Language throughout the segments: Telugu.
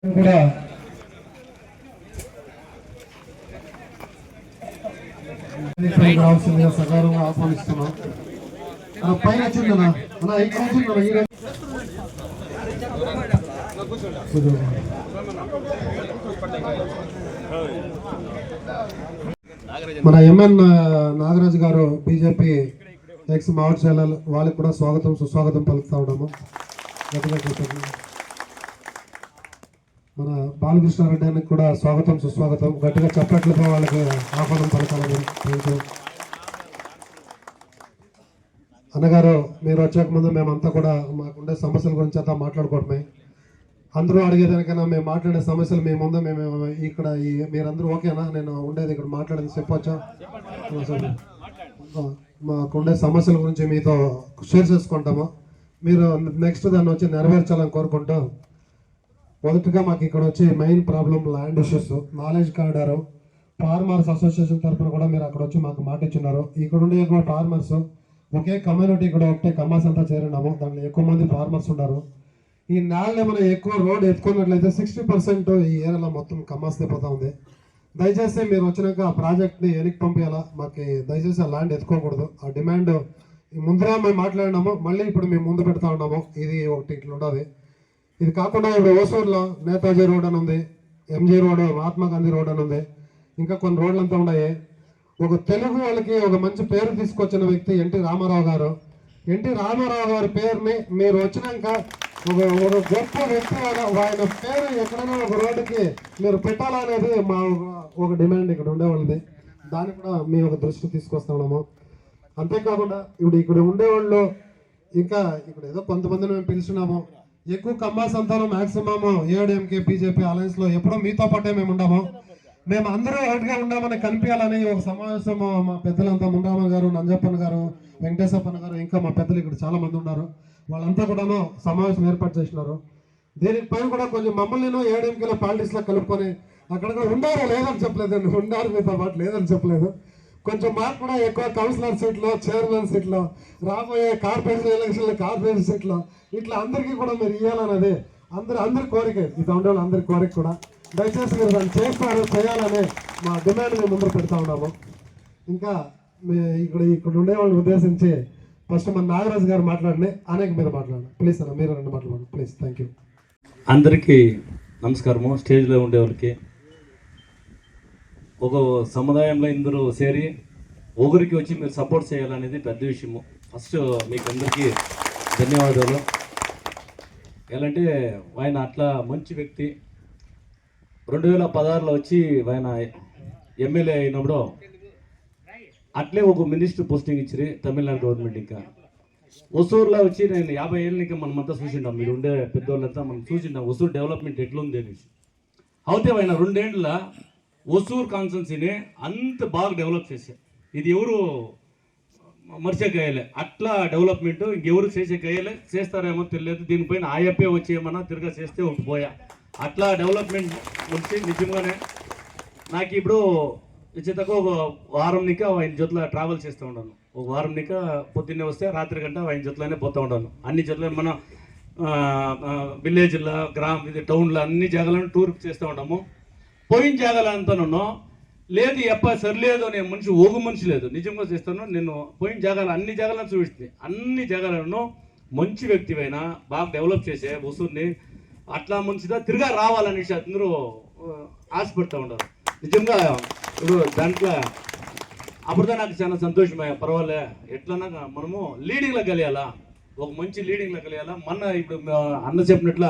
కూడా రావాల్సిందిగా సకాలంగా ఆహ్వానిస్తున్నాం. పైన వచ్చిందనా అలా ఇక్కడ వచ్చిందనా మన ఎంఎన్ నాగరాజు గారు బీజేపీ ఎక్స్ మహాశాలలు వాళ్ళకి కూడా స్వాగతం సుస్వాగతం పలుకుతా ఉన్నాము. మన బాలకృష్ణారెడ్డి అని కూడా స్వాగతం సుస్వాగతం. గట్టిగా చప్పట్లతో వాళ్ళకి ఆహ్వానం పలకాలని అన్నగారు. మీరు వచ్చాక ముందు మేమంతా కూడా మాకుండే సమస్యల గురించి అంతా మాట్లాడుకోవడమే. అందరూ అడిగేదానికైనా మేము మాట్లాడే సమస్యలు మేము ముందు మేము ఇక్కడ మీరందరూ ఓకేనా? నేను ఉండేది ఇక్కడ మాట్లాడేది చెప్పొచ్చా? మాకుండే సమస్యల గురించి మీతో షేర్ చేసుకుంటాము. మీరు నెక్స్ట్ దాన్ని వచ్చి నెరవేర్చాలని కోరుకుంటూ, మొదటిగా మాకు ఇక్కడ వచ్చి main problem land issues. Knowledge కార్డర్ ఫార్మర్స్ అసోసియేషన్ తరఫున కూడా మీరు అక్కడ వచ్చి మాకు మాట ఇచ్చినారు. ఇక్కడ ఉండే ఎక్కువ ఫార్మర్స్ ఒకే కమ్యూనిటీ ఇక్కడ ఒకటే కమ్మాస్ అంతా చేరినాము. దాంట్లో ఎక్కువ మంది ఫార్మర్స్ ఉన్నారు. ఈ నేల ఏమైనా ఎక్కువ రోడ్ ఎత్తుకున్నట్లయితే 60% ఈ ఏరియాలో మొత్తం కమ్మాస్తే పోతా ఉంది. దయచేసి మీరు వచ్చినాక ఆ ప్రాజెక్ట్ని వెనక్కి పంపించాలా. మాకు దయచేసి ఆ ల్యాండ్ ఎత్తుకోకూడదు. ఆ డిమాండ్ ముందర మేము మాట్లాడినాము, మళ్ళీ ఇప్పుడు మేము ముందు పెడతా ఉన్నాము. ఇది ఒకటి ఇట్లా ఉండదు. ఇది కాకుండా ఇప్పుడు ఓసూరులో నేతాజీ రోడ్ అని ఉంది, MG road, Mahatma Gandhi road అని ఉంది, ఇంకా కొన్ని రోడ్లు అంతా ఉన్నాయి. ఒక తెలుగు వాళ్ళకి ఒక మంచి పేరు తీసుకొచ్చిన వ్యక్తి ఎన్టీ రామారావు గారు. ఎన్టీ రామారావు గారి పేరుని మీరు వచ్చినాక ఒక గొప్ప వ్యక్తి ఆయన పేరు ఎక్కడైనా ఒక రోడ్డుకి మీరు పెట్టాలనేది మా ఒక డిమాండ్ ఇక్కడ ఉండేవాళ్ళది. దాన్ని కూడా మేము ఒక దృష్టి తీసుకొస్తున్నాము. అంతేకాకుండా ఇప్పుడు ఇక్కడ ఉండేవాళ్ళు ఇంకా ఇక్కడ ఏదో కొంతమందిని మేము పిలుచున్నాము. ఎక్కువ కమ్మా సంతానం మ్యాక్సిమమ్ ఏఐడిఎంకే బీజేపీ అలయన్స్లో ఎప్పుడో మీతో పాటే మేము ఉన్నాము. మేము అందరూ ఒకటిగా ఉన్నామని కనిపించాలని ఒక సమావేశం మా పెద్దలంతా ముండామ గారు, నంజప్పన్న గారు, వెంకటేశప్పన్న గారు, ఇంకా మా పెద్దలు ఇక్కడ చాలా మంది ఉన్నారు. వాళ్ళంతా కూడాను సమావేశం ఏర్పాటు చేసినారు. దీనిపైన కూడా కొంచెం మమ్మల్ని ఏఐడిఎంకేలో పాలిటిక్స్లో కలుపుకొని అక్కడ ఉండారో లేదని చెప్పలేదు, ఉండారు మీతో పాటు లేదని చెప్పలేదు. కొంచెం మాకు కూడా ఎక్కువ కౌన్సిలర్ సీట్లో, చైర్మన్ సీట్లో, రాబోయే కార్పొరేషన్ ఎలక్షన్లో కార్పొరేషన్ సీట్లో ఇట్లా అందరికీ కూడా మీరు ఇవ్వాలన్నది అందరి కోరిక. ఇది ఉండే అందరి కోరిక కూడా. దయచేసి మీరు దాన్ని చేస్తారు, చేయాలని మా డిమాండ్ మేము ముందు పెడతా ఉన్నాము. ఇంకా ఇక్కడ ఉండే వాళ్ళని ఉద్దేశించి ఫస్ట్ మన నాగరాజు గారు మాట్లాడినే అనేక మీరు మాట్లాడండి ప్లీజ్. అన్న మీరు రెండు మాట్లాడండి ప్లీజ్. Thank you. అందరికీ నమస్కారము. స్టేజ్లో ఉండే వాళ్ళకి, ఒక సముదాయంలో ఇందరూ చేరి ఒకరికి వచ్చి మీరు సపోర్ట్ చేయాలనేది పెద్ద విషయము. ఫస్ట్ మీకు అందరికీ ధన్యవాదాలు. ఎలాంటే ఆయన అట్లా మంచి వ్యక్తి. 2016లో వచ్చి ఆయన ఎమ్మెల్యే అయినప్పుడు అట్లే ఒక మినిస్టర్ పోస్టింగ్ ఇచ్చి తమిళనాడు గవర్నమెంట్. ఇంకా ఒసూరులో వచ్చి నేను 50 ఏళ్ళ ఇంకా మనమంతా చూసిండాం, మీరు ఉండే పెద్దవాళ్ళంతా మనం చూసిండాం ఒసూరు డెవలప్మెంట్ ఎట్లుంది అనేసి. అయితే ఆయన 2 ఏళ్ళ ఒసూరు కాన్స్టెన్సీని అంత బాగా డెవలప్ చేశారు. ఇది ఎవరు మర్చేకాయలే అట్లా డెవలప్మెంట్ ఇంకెవరు చేసేకాయలే. చేస్తారేమో తెలియదు. దీనిపైన ఆయప్పే వచ్చి ఏమన్నా తిరగా చేస్తే ఒకటి పోయా. అట్లా డెవలప్మెంట్ వచ్చి నిజంగానే నాకు ఇప్పుడు ఇచ్చేతకు ఒక వారం నిక ఆయన జొత్తులో ట్రావెల్ చేస్తూ ఉన్నాను. ఒక వారం నిక పొద్దున్నే వస్తే రాత్రి గంట ఆయన జొత్తులోనే పోతూ ఉన్నాను. అన్ని జొత్తులో మన విలేజ్లో, ఇది టౌన్లో అన్ని జాగాలను టూర్ చేస్తూ ఉంటాము. పోయిన జాగాలంతాను లేదు ఎప్ప సరిలేదు అనే మనిషి ఒక మనిషి లేదు. నిజంగా చేస్తాను. నేను పోయిన జాగాలు అన్ని జాగాలను చూపిస్తుంది. అన్ని జాగాలను మంచి వ్యక్తివైన బాగా డెవలప్ చేసే వసూరుని అట్లా మంచిదా తిరిగా రావాలనేసి అందరూ ఆశపడుతూ ఉంటారు. నిజంగా ఇప్పుడు దాంట్లో అప్పుడుదా నాకు చాలా సంతోషమయ్యా. పర్వాలే ఎట్లన్నా మనము లీడింగ్లో కలియాలా, ఒక మంచి లీడింగ్లో కలియాలా. మొన్న ఇప్పుడు అన్న చెప్పినట్ల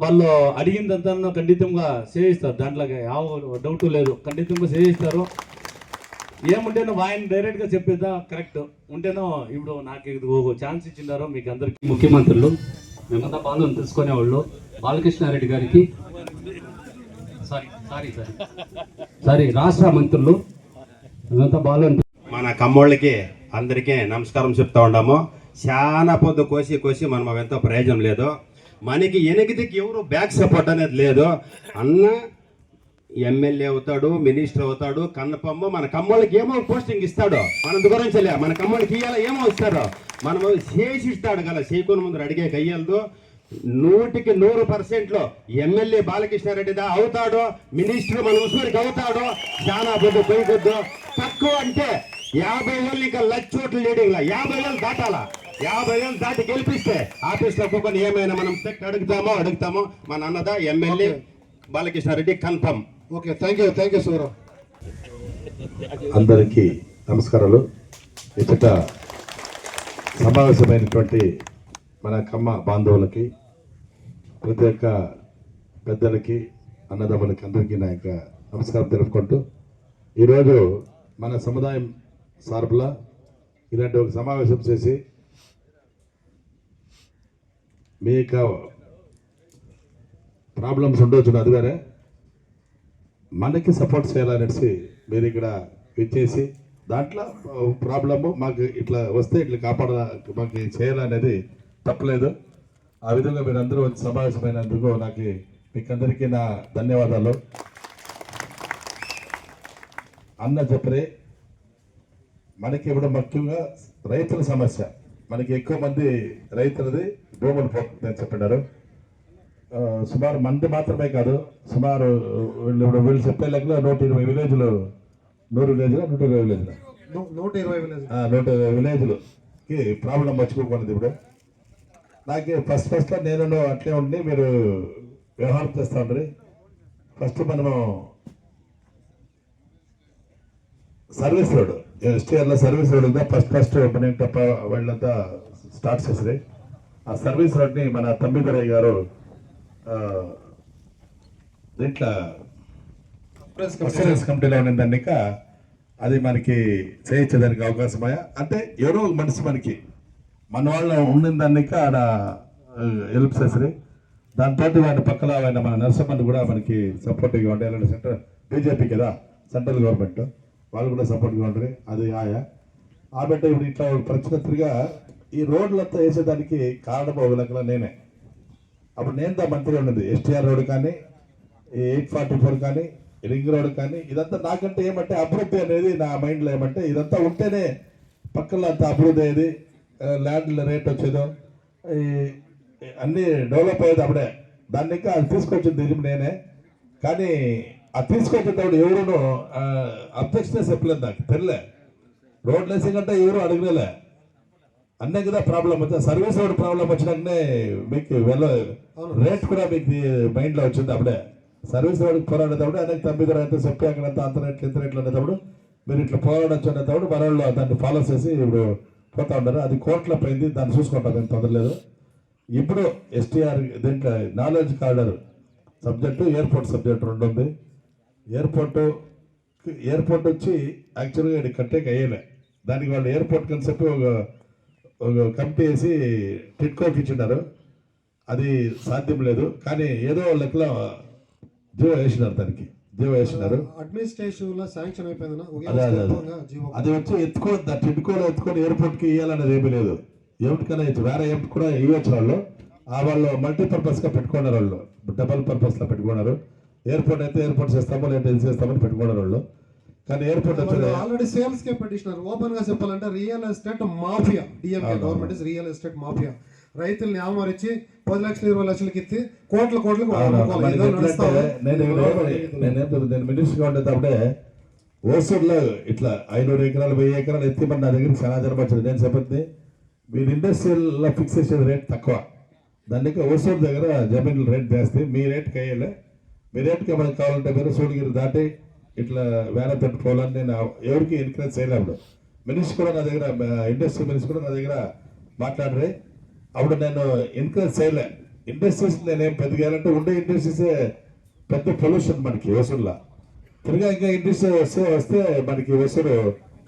వాళ్ళు అడిగిందంతా ఖండితంగా చేయిస్తారు. దాంట్లో డౌట్ లేదు, ఖండితంగా చేయిస్తారు. ఏముంటేనో ఆయన డైరెక్ట్గా చెప్పేదా కరెక్ట్ ఉంటేనో. ఇప్పుడు నాకు ఒక ఛాన్స్ ఇచ్చినారో మీకు అందరికీ. ముఖ్యమంత్రులు మేమంతా బాగా తెలుసుకునేవాళ్ళు. బాలకృష్ణారెడ్డి గారికి సారీ రాష్ట్ర మంత్రులు మేమంతా బాగా మన కమ్మోళ్ళకి అందరికీ నమస్కారం చెప్తా ఉన్నాము. చాలా పొద్దు కోసి మనం అవెంతో ప్రయోజనం లేదు. మనకి ఎనిమిదికి ఎవరు బ్యాక్ సపోర్ట్ అనేది లేదు. అన్న ఎమ్మెల్యే అవుతాడు, మినిస్టర్ అవుతాడు, కన్నపమ్మ మన కమ్మోళ్ళకి ఏమో పోస్టింగ్ ఇస్తాడు. మన గురించి మన కమ్మోళ్ళకి ఇవ్వాలి ఏమో ఇస్తాడు. మనము చేసి ఇస్తాడు కదా. చేయకుండా ముందు అడిగే కయ్యలదు. 100% ఎమ్మెల్యే బాలకృష్ణారెడ్డిదా అవుతాడో, మినిస్టర్ మన ఉస్మానికి అవుతాడో, చాలా పొద్దు పోయికొద్దు. తక్కువ అంటే 50,000 ఇంకా 1,00,000 ఓట్లు లీడింగ్ 50,000 దాటాలా. 50,000 దాటి గెలిపిస్తే ఆఫీస్లో కూకొని ఏమైనా మనం అడుగుతామో మన అన్నదా MLA Balakrishna Reddy confirm. Okay, thank you సూరావ్. అందరికీ నమస్కారాలు. ఇచ్చట సమావేశమైనటువంటి మన కమ్మ బాంధవులకి, ప్రతి ఒక్క పెద్దలకి, అన్నదమ్ములకి అందరికీ నా యొక్క నమస్కారం తెలుపుకుంటూ, ఈరోజు మన సముదాయం సార్పులా ఇలాంటి ఒక సమావేశం చేసి మీ యొక్క ప్రాబ్లమ్స్ ఉండొచ్చు, అది వేరే, మనకి సపోర్ట్ చేయాలనేసి మీరు ఇక్కడ ఇచ్చేసి దాంట్లో ప్రాబ్లము మాకు ఇట్లా వస్తే ఇట్లా మాకు చేయాలనేది తప్పలేదు. ఆ విధంగా మీరు అందరూ వచ్చి సమావేశమైనందుకు మీకు అందరికీ నా ధన్యవాదాలు. అన్న చెప్పరే, మనకి ఇప్పుడు ముఖ్యంగా రైతుల సమస్య, మనకి ఎక్కువ మంది రైతులది భూములు పోతుందని చెప్పినారు. సుమారు మంది మాత్రమే కాదు, సుమారు వీళ్ళు చెప్పే లెక్కలో 120 విలేజ్లు, 100 విలేజ్లు, 120 విలేజ్లు, 120 విలేజ్లకి ప్రాబ్లం మర్చిపోకున్నది. ఇప్పుడు నాకు ఫస్ట్లో నేను అట్లే ఉండి మీరు వ్యవహారం చేస్తూ ఉండ్రి. ఫస్ట్ మనము సర్వీస్ రోడ్, ఎస్టీఆర్లో సర్వీస్ రోడ్ ఉందా, ఫస్ట్ ఓపెనింగ్ తప్ప వాళ్ళంతా స్టార్ట్ చేసినాయి. ఆ సర్వీస్ రోడ్ని మన తమ్మిదరయ్య గారు దీంట్లో ఇన్సూరెన్స్ కమిటీలో ఉన్నదానిక అది మనకి చేయించేదానికి అవకాశమయ్యా. అంటే ఎవరో ఒక మనిషి మనకి మన వాళ్ళు ఉన్నదానిక ఆడ హెల్ప్ చేసి, దాంతో ఆయన పక్కన ఆయన మన నరసింహన్ కూడా మనకి సపోర్టివ్గా ఉండాలంటే సెంట్రల్ బీజేపీ కదా, సెంట్రల్ గవర్నమెంట్ వాళ్ళు కూడా సపోర్ట్గా ఉంటారు. అది ఆబెట్ట ఇప్పుడు ఇట్లా ప్రత్యేకంగా ఈ రోడ్లంతా వేసేదానికి కారణం ఒక లెక్కల నేనే. అప్పుడు నేను మంత్రిగా ఉన్నది. ఎస్టీఆర్ రోడ్ కానీ, 844 కానీ, రింగ్ రోడ్ కానీ, ఇదంతా నాకంటే ఏమంటే అభివృద్ధి అనేది నా మైండ్లో ఏమంటే ఇదంతా ఉంటేనే పక్కన అంత అభివృద్ధి అయ్యేది, ల్యాండ్ రేట్ వచ్చేదో, అన్నీ డెవలప్ అయ్యేది. అప్పుడే దాన్ని ఇంకా అది తీసుకొచ్చింది నిజం నేనే. కానీ ఆ తీసుకొచ్చేటప్పుడు ఎవరునూ అబ్జెక్షన్ చెప్పలేదు, నాకు తెలియలే. రోడ్లు వేసే కంటే ఎవరు అడగలే. అన్నీ కదా ప్రాబ్లం వచ్చింది, సర్వీస్ రోడ్ ప్రాబ్లం వచ్చినాకనే మీకు రేట్ కూడా మీకు మైండ్లో వచ్చింది. అప్పుడే సర్వీస్ రోడ్కి పోరాడేటప్పుడు ఆయనకి తమ్మిదరు అయితే చెప్పి అక్కడంతా అంత రేట్లు ఇంత రేట్లు అనేటప్పుడు మీరు ఇట్లా పోరాడచ్చు అనేటప్పుడు మన వాళ్ళు దాన్ని ఫాలో చేసి ఇప్పుడు పోతా ఉన్నారు. అది కోర్టులో పోయింది, దాన్ని చూసుకుంటారు, ఏం తొందరలేదు. ఇప్పుడు ఎస్టీఆర్ దీంట్లో నాలెడ్జ్ కార్డర్ సబ్జెక్టు, ఎయిర్పోర్ట్ సబ్జెక్ట్ 2 ఉంది. ఎయిర్పోర్ట్ వచ్చి యాక్చువల్గా ఇది కట్టేకి అయ్యేలే. దానికి వాళ్ళు ఎయిర్పోర్ట్ కన్సెప్ట్ ఒక కమిటీ వేసి టిట్కోకి ఇచ్చినారు. అది సాధ్యం లేదు. కానీ ఏదో లెక్కలో జీవో వేసినారు, దానికి జీవో వేసినారు. అడ్మినిస్ట్రేషన్ శాంక్షన్ అయిపోయింది. అది వచ్చి ఎత్తుకోవద్దు, టిట్కోలో ఎత్తుకొని ఎయిర్పోర్ట్కి ఇవ్వాలనేది ఏమీ లేదు. ఏమిటికైనా వేరే ఏమిటి కూడా ఇవ్వచ్చు. వాళ్ళు మల్టీపర్పస్గా పెట్టుకున్నారు, వాళ్ళు డబల్ పర్పస్లో పెట్టుకున్నారు. ఎయిర్పోర్ట్ అయితే ఎయిర్పోర్ట్ చేస్తామో లేదా ఇది చేస్తామని పెట్టుకున్నారు వాళ్ళు. కానీ ఎయిర్పోర్ట్ ఆల్రెడీ సేల్స్ కే పెట్టినారు. ఓపెన్ గా చెప్పాలంటే real estate mafia, DMK government is real estate mafia. రైతుల్ని ఆమరించి 10 లక్షలు 20 లక్షలకి ఇచ్చి కోట్లకు నేను మినిస్టర్గా ఉండేటప్పుడే ఓసూర్లో ఇట్లా 500 ఎకరాలు 1000 ఎకరాలు ఎత్తిమని నా దగ్గర చాలా జనం వచ్చింది. నేను చెప్పింది మీరు ఇండస్ట్రియల్లో ఫిక్స్ చేసే రేట్ తక్కువ, దానికి ఓసూరు దగ్గర జమీన్లు రేట్ జాస్తి. మీ రేట్కి అయ్యేలే, మీ రేట్కి మనకు కావాలంటే మీరు సూడిగిరి దాటి ఇట్లా వేరే పెట్టుకోవాలని నేను ఎవరికి ఎంకరేజ్ చేయలేము. మినిస్టర్ కూడా నా దగ్గర, ఇండస్ట్రీ మినిస్టర్ కూడా నా దగ్గర మాట్లాడరే. అప్పుడు నేను ఎంకరేజ్ చేయలే. ఇండస్ట్రీస్ నేనేం పెద్దగాలంటే ఉండే ఇండస్ట్రీసే పెద్ద పొల్యూషన్ మనకి వసూరులో. తిరిగా ఇంకా ఇండస్ట్రీ వస్తే మనకి వసూరు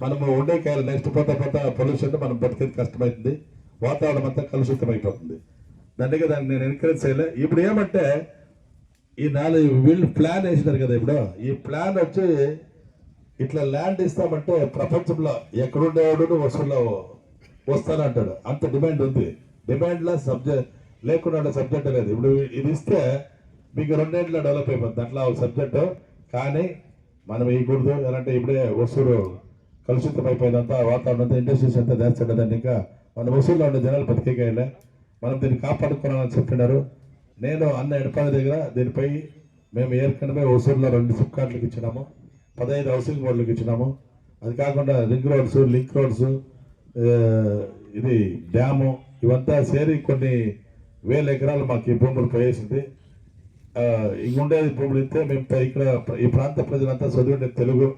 మనము ఉండే కాయలు నెక్స్ట్ పోతా పొల్యూషన్ మనం బతికేది కష్టమవుతుంది, వాతావరణం అంతా కలుషితం అయిపోతుంది. దానికి నేను ఎంకరేజ్ చేయలే. ఇప్పుడు ఏమంటే ఈ 4 వీళ్ళు ప్లాన్ వేసినారు కదా, ఇప్పుడు ఈ ప్లాన్ వచ్చి ఇట్లా ల్యాండ్ ఇస్తామంటే ప్రపంచంలో ఎక్కడుండేవాడు వసూల్లో వస్తానంటాడు, అంత డిమాండ్ ఉంది. డిమాండ్లో సబ్జెక్ట్ లేకుండా సబ్జెక్ట్ లేదు. ఇప్పుడు ఇది ఇస్తే మీకు 2 ఏళ్ళలో డెవలప్ అయిపోతుంది అట్లా ఒక సబ్జెక్టు. కానీ మనం వేయకూడదు. ఎలాంటి ఇప్పుడే వసూరు కలుషితం అయిపోయిందంతా, వాతావరణం అంతా, ఇండస్ట్రీస్ అంతా చేస్తుండేదాన్ని ఇంకా మన వసూరులో ఉండే జనాలు బతికేయలే. మనం దీన్ని కాపాడుకోవాలని చెప్పినారు. నేను అన్న ఎడపాడి దగ్గర దీనిపై మేము ఏర్కనమే హుసూరులో 2 సిప్ కార్డులకు ఇచ్చినాము, 15 హౌసింగ్ బోర్డులకు ఇచ్చినాము. అది కాకుండా రింగ్ రోడ్స్, లింక్ రోడ్స్, ఇది డ్యాము, ఇవంతా సేరి కొన్ని వేల ఎకరాలు మాకు ఈ భూములు పోయేసింది. ఇంక ఉండేది భూములు ఇస్తే మేము ఇక్కడ ఈ ప్రాంత ప్రజలంతా చదివిండే తెలుగు,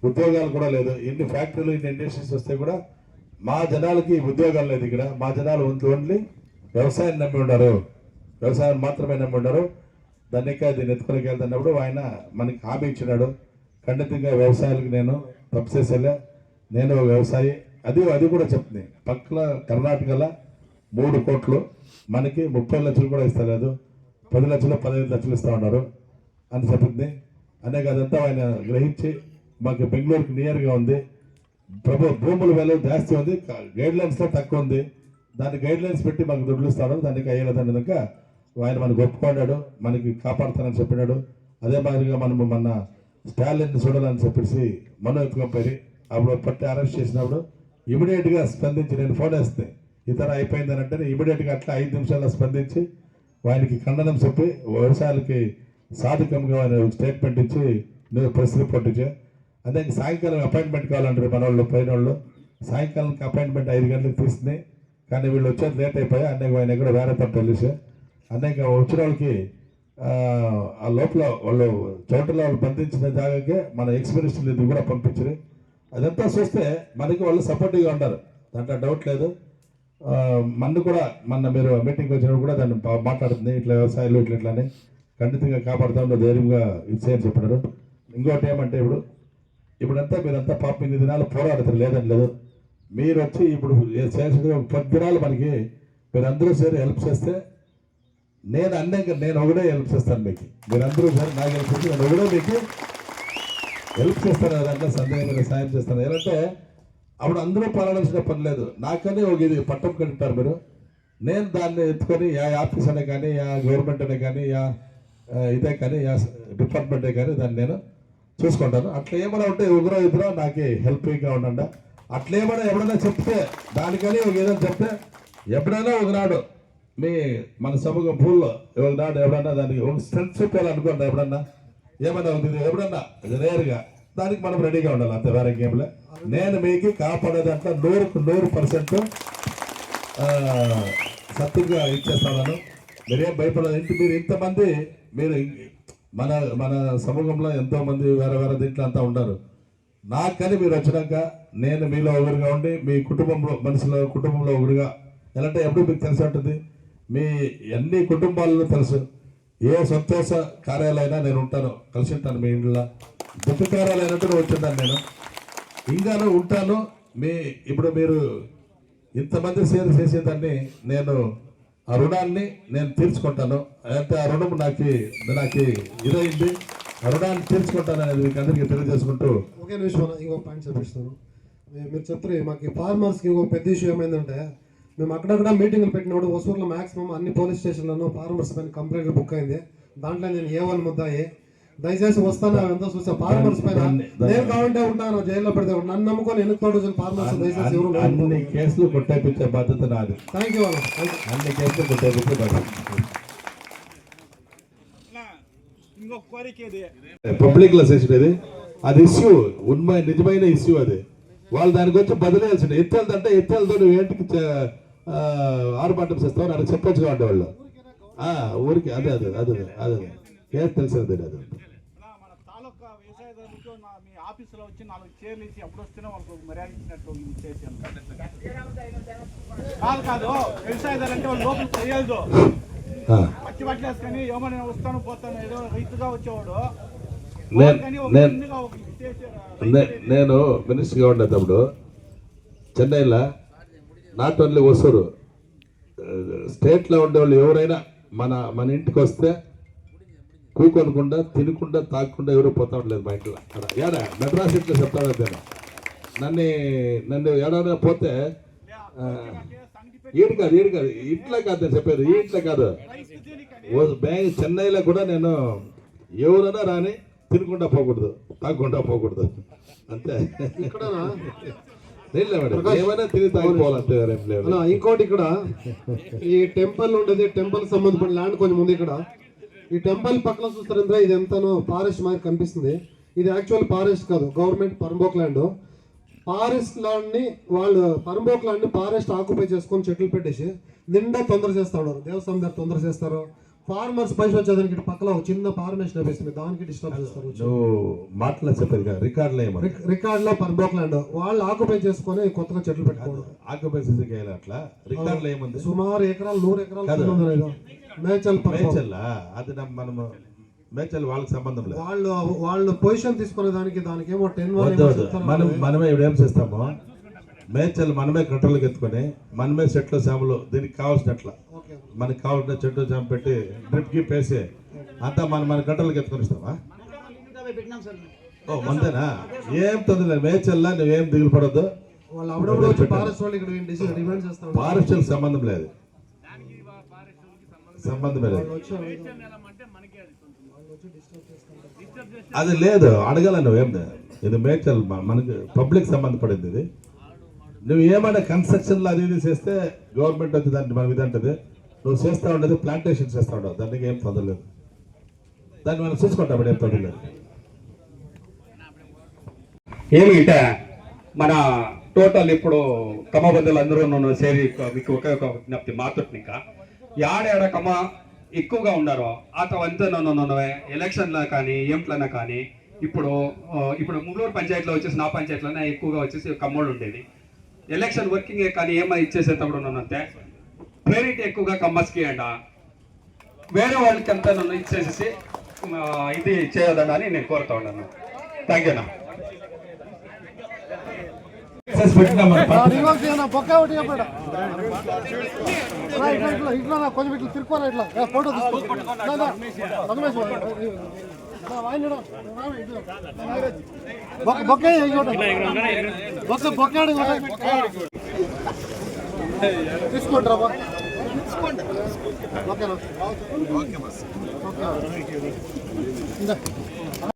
ఉద్యోగాలు కూడా లేదు. ఇన్ని ఫ్యాక్టరీలు, ఇన్ని ఇండస్ట్రీస్ వస్తే కూడా మా జనాలకి ఉద్యోగాలు లేదు. ఇక్కడ మా జనాలు ఓన్లీ వ్యవసాయం నమ్మి ఉన్నారు, వ్యవసాయం మాత్రమే నమ్మి ఉన్నారు. దానికి దీన్ని ఎత్తుకొని వెళ్తున్నప్పుడు ఆయన మనకి హామీ ఇచ్చినాడు, ఖండితంగా వ్యవసాయాలకు నేను తప్పు చేసేలే, నేను వ్యవసాయి. అది కూడా చెప్తుంది. పక్కన కర్ణాటకలో 3 కోట్లు, మనకి 30 లక్షలు కూడా ఇస్తలేదు, 10 లక్షలు 15 లక్షలు ఇస్తా ఉన్నారు అని చెప్పింది. అనేక అదంతా ఆయన గ్రహించి మాకు బెంగళూరుకి నియర్గా ఉంది, భూముల విలువ జాస్తి ఉంది, గైడ్ లైన్స్లో తక్కువ ఉంది, దాన్ని గైడ్ లైన్స్ పెట్టి మాకు దుడ్లు ఇస్తాడు. దానికి అయ్యేదని కనుక ఆయన మనకు ఒప్పుకున్నాడు, మనకి కాపాడుతానని చెప్పినాడు. అదే మాదిరిగా మనము మన స్టాలిన్ని చూడాలని చెప్పేసి మనం ఎత్తుకొని అప్పుడు పట్టి అరెస్ట్ చేసినప్పుడు ఇమీడియట్గా స్పందించి నేను ఫోన్ వేస్తే ఇతర అయిపోయిందని అంటే ఇమీడియట్గా అట్లా 5 నిమిషాల్లో స్పందించి ఆయనకి ఖండనం చెప్పి వ్యవసాయాలకి సాధకంగా ఆయన స్టేట్మెంట్ ఇచ్చి నేను ప్రెస్ రిపోర్ట్ ఇచ్చా. అదే సాయంకాలం అపాయింట్మెంట్ కావాలంటారు మన వాళ్ళు, పైన వాళ్ళు. సాయంకాలంకి అపాయింట్మెంట్ 5 గంటలకు తీసింది, కానీ వీళ్ళు వచ్చేది లేట్ అయిపోయా. ఆయన కూడా వేరే తప్ప తెలిసి అనేక వచ్చిన వాళ్ళకి ఆ లోపల వాళ్ళు చోటలో వాళ్ళు బంధించిన జాగాకే మన ఎక్స్పీరియన్స్ ఇది కూడా పంపించారు. అదంతా చూస్తే మనకి వాళ్ళు సపోర్టివ్గా ఉంటారు, దాంట్లో డౌట్ లేదు. మన కూడా మీరు మీటింగ్కి వచ్చినప్పుడు కూడా దాన్ని మాట్లాడుతుంది, ఇట్లా వ్యవసాయాలు ఇట్లా అని ఖండితంగా కాపాడుతామో ధైర్యంగా ఇచ్చేయని చెప్పినారు. ఇంకోటి ఏమంటే ఇప్పుడంతా మీరంతా పాపం 8 దినాలు పోరాడతారు, లేదని లేదు. మీరు వచ్చి ఇప్పుడు 10 దినాలు మనకి మీరందరూ సరే హెల్ప్ చేస్తే నేను ఒకటే హెల్ప్ చేస్తాను మీకు. మీరందరూ సరే నాకు హెల్ప్ చేస్తే నేను ఒకటే మీకు హెల్ప్ చేస్తాను, అదంతా సందేహంగా సాయం చేస్తాను. ఏంటంటే అప్పుడు అందరూ పాలనాల్సిన పని లేదు, నాకని ఒక ఇది పట్టం కట్టారు మీరు. నేను దాన్ని ఎత్తుకొని ఆఫీస్ అనే కానీ, గవర్నమెంట్ అనే కానీ, ఇదే కానీ, డిపార్ట్మెంటే కానీ దాన్ని నేను చూసుకుంటాను. అట్లా ఏమైనా ఉంటే ఇద్దరు నాకు హెల్పింగ్గా ఉండండి. అట్లా ఏమైనా ఎవడైనా చెప్తే దానికని ఏదైనా చెప్తే ఎప్పుడైనా ఒకనాడు మన సమూహం పూల్లో ఒకనాడు ఎవడన్నా దానికి ఒక స్ట్రెంత్ చెప్పాలనుకోండి, ఎప్పుడన్నా ఏమైనా ఉంది ఎప్పుడన్నా రేరుగా దానికి మనం రెడీగా ఉండాలి, అంతే వేరే గేమ్లో. నేను మీకు కాపాడేదంటే 100% సత్యంగా ఇచ్చేస్తాను. మీరేం భయపడదు. మీరు ఇంతమంది మీరు మన సమూహంలో ఎంతోమంది వేరే దీంట్లో అంతా ఉన్నారు. నాకని మీరు వచ్చినాక నేను మీలో ఒకరుగా ఉండి మీ కుటుంబంలో ఒకరుగా ఎలాంటి ఎప్పుడు మీకు తెలిసి ఉంటుంది. మీ అన్ని కుటుంబాలలో తెలుసు, ఏ సంతోష కార్యాలైనా నేను ఉంటాను, కలిసి ఉంటాను. మీ ఇంట్లో దుఃఖ కార్యాలైనట్టు వచ్చింటాను, నేను ఇంకాను ఉంటాను. ఇప్పుడు మీరు ఇంతమంది షేర్ చేసేదాన్ని నేను ఆ రుణాన్ని నేను తీర్చుకుంటాను. అంటే ఆ రుణం నాకు ఇదైంది, ఆ రుణాన్ని తీర్చుకుంటాను అనేది మీకు అందరికీ తెలియజేసుకుంటూ ఒకే నిమిషం ఇంకో పాయింట్ చూపిస్తాను. మీరు చెప్తారు మాకు ఫార్మర్స్కి ఇంకో పెద్ద ఇష్యూ ఏమైందంటే, మేము అక్కడక్కడ మీటింగ్లు పెట్టినప్పుడు హుసూరులో మ్యాక్సిమం అన్ని పోలీస్ స్టేషన్లను ఫార్మర్స్ పైన కంప్లైంట్లు బుక్ అయింది. దాంట్లో నేను A1 ముద్దాయి. దయచేసి వస్తాను, అవంతా చూసా ఫార్మర్స్ పైన నేను కావాలంటే ఉంటాను, జైల్లో పెడితే నన్ను నమ్ముకొని 8,000 ఫార్మర్స్ దయచేసి ఎవరు అన్ని కేసులు కొట్టేపించే బాధ్యత నాది. Thank you. అన్ని కేసులు కొట్టేపించే బాధ్యత. పబ్లిక్ లో చేసినది అది ఇష్యూ, నిజమైన ఇష్యూ అది. వాళ్ళు దానికి వచ్చి బదిలేయాల్సింది. ఎత్తేళ్ళదంటే ఎత్తేళ్ళతో నువ్వు ఏంటికి ఆర్భాటం చేస్తావు నాకు చెప్పొచ్చుగా ఉండేవాళ్ళు ఊరికి. అదే కేసు తెలిసింది. అదే ఆఫీసులో వచ్చి 4 చైర్లు ఇచ్చి అప్పుడు వస్తేనే వాళ్ళకు మర్యాద ఇచ్చినట్టు చేశాను. కాదు వ్యవసాయదారు అంటే వాళ్ళు లోపలికి తెలియదు, పచ్చి పట్టలేసుకొని ఏమన్నా వస్తాను పోతాను ఏదో రైతుగా వచ్చేవాడు. నేను మినిస్టర్గా ఉండేటప్పుడు చెన్నైలో నాట్ ఓన్లీ వసూరు స్టేట్లో ఉండేవాళ్ళు ఎవరైనా మన ఇంటికి వస్తే కూకొనకుండా తినకుండా తాగకుండా ఎవరు పోతా ఉండలేదు మా ఇంట్లో. ఏడా మెడ్రాస్ ఇంట్లో చెప్తాడు అంతే. నన్ను ఏడైనా పోతే ఈడు కాదు ఇంట్లో కాదు నేను చెప్పేది, ఈ ఇంట్లో కాదు, చెన్నైలో కూడా నేను ఎవరైనా రాని తినకుండా పోకూడదు, తాగకుండా పోకూడదు అంతే. ఏమైనా తిరిగి తాగిపోవాలంటే ఏం లేదు. అలా ఇంకోటి ఇక్కడ ఈ టెంపుల్ ఉండేది, టెంపుల్ సంబంధపడిన ల్యాండ్ కొంచెం ఉంది ఇక్కడ. ఈ టెంపుల్ పక్కన చూస్తారంటే ఇది ఎంతనో ఫారెస్ట్ మాదిరి కనిపిస్తుంది. ఇది యాక్చువల్ ఫారెస్ట్ కాదు, గవర్నమెంట్ పరంబోక్ ల్యాండ్. ఫారెస్ట్ ల్యాండ్ ని వాళ్ళు పరంబోక్ ల్యాండ్ ని ఫారెస్ట్ ఆక్యుపై చేసుకొని చెట్లు పెట్టేసి నిండా తొందర చేస్తా ఉన్నారు. దేవస్థానం దగ్గర తొందర చేస్తారు. ఫార్మర్స్ పైసలు వచ్చేదానికి ఇటు పక్కన ఒక చిన్న ఫార్మేషన్ లభిస్తుంది, దానికి డిస్టర్బ్ చేస్తారు. నువ్వు మాటలో చెప్పేది కదా, రికార్డులో ఏమన్నా రికార్డ్ లో పరంబోక్ ల్యాండ్ వాళ్ళు ఆక్యుపై చేసుకొని కొత్తగా చెట్లు పెట్టుకోవడం. ఆక్యుపెన్సీ అట్లా రికార్డులో ఏముంది? సుమారు ఎకరాలు 100 ఎకరాలు మేచల్ మేచల్లా అది మనము మేచల్ వాళ్ళకి సంబంధం లేదు. వాళ్ళు పొజిషన్ తీసుకునే దానికి ఏమో 10 మనమే ఇప్పుడు ఏం చేస్తామో మేచల్ మనమే కట్టలకు ఎత్తుకొని మనమే చెట్లు చేమలు దీనికి కావాల్సినట్ల మనకి కావాల్సిన చెట్లు చేమ పెట్టి డ్రిప్ కి పేసి అంతా మన కట్టలకు ఎత్తుకొని ఇస్తామా? ఓ మందేనా? ఏం తొందర మేచల్లా నువ్వేం దిగులు పడద్దు. వాళ్ళు అప్పుడప్పుడు వచ్చి ఫారెస్ట్ వాళ్ళు ఇక్కడ డిమాండ్ చేస్తారు. ఫారెస్ట్ సంబంధం లేదు, సంబంధమే లేదు. అది లేదు, అడగాల నువ్వేం. ఇది మేచల్ మనకి పబ్లిక్ సంబంధపడింది. ఇది నువ్వు ఏమైనా కన్స్ట్రక్షన్లో అది ఇది చేస్తే గవర్నమెంట్ వచ్చి దాన్ని మనం ఇది అంటది. నువ్వు చేస్తా ఉండేది ప్లాంటేషన్ చేస్తా ఉండవు, దానికి ఏం తొందర లేదు. దాన్ని మనం చూసుకుంటాం, ఏం తొందర లేదు. ఏమిటంటే మన టోటల్ ఇప్పుడు కమ్మబంధువులు అందరూ సేరి మీకు ఒకే ఒక విజ్ఞప్తి మాతృని ఇంకా యాడేడ కమ్మ ఎక్కువగా ఉన్నారో అతవంతా ఎలక్షన్లో కానీ ఏంట్లైనా కానీ ఇప్పుడు ముగ్గురు పంచాయతీలో వచ్చేసి నా పంచాయతీలోనే ఎక్కువగా వచ్చేసి కమ్మోళ్ళు ఉండేది. ఎలక్షన్ వర్కింగ్ కానీ ఏమైనా ఇచ్చేసేటప్పుడు అంతే ప్రేరిటీ ఎక్కువగా కమ్మస్కి అంట వేరే వాళ్ళకి అంతా నన్ను ఇచ్చేసేసి ఇది చేయొద్దని నేను కోరుతా ఉన్నాను. థ్యాంక్ యూ అన్న. కొంచెం ఇట్లా తిరుక్కోరా, ఇట్లా ఫోటో తీసుకుంటారా? ఓకేనా?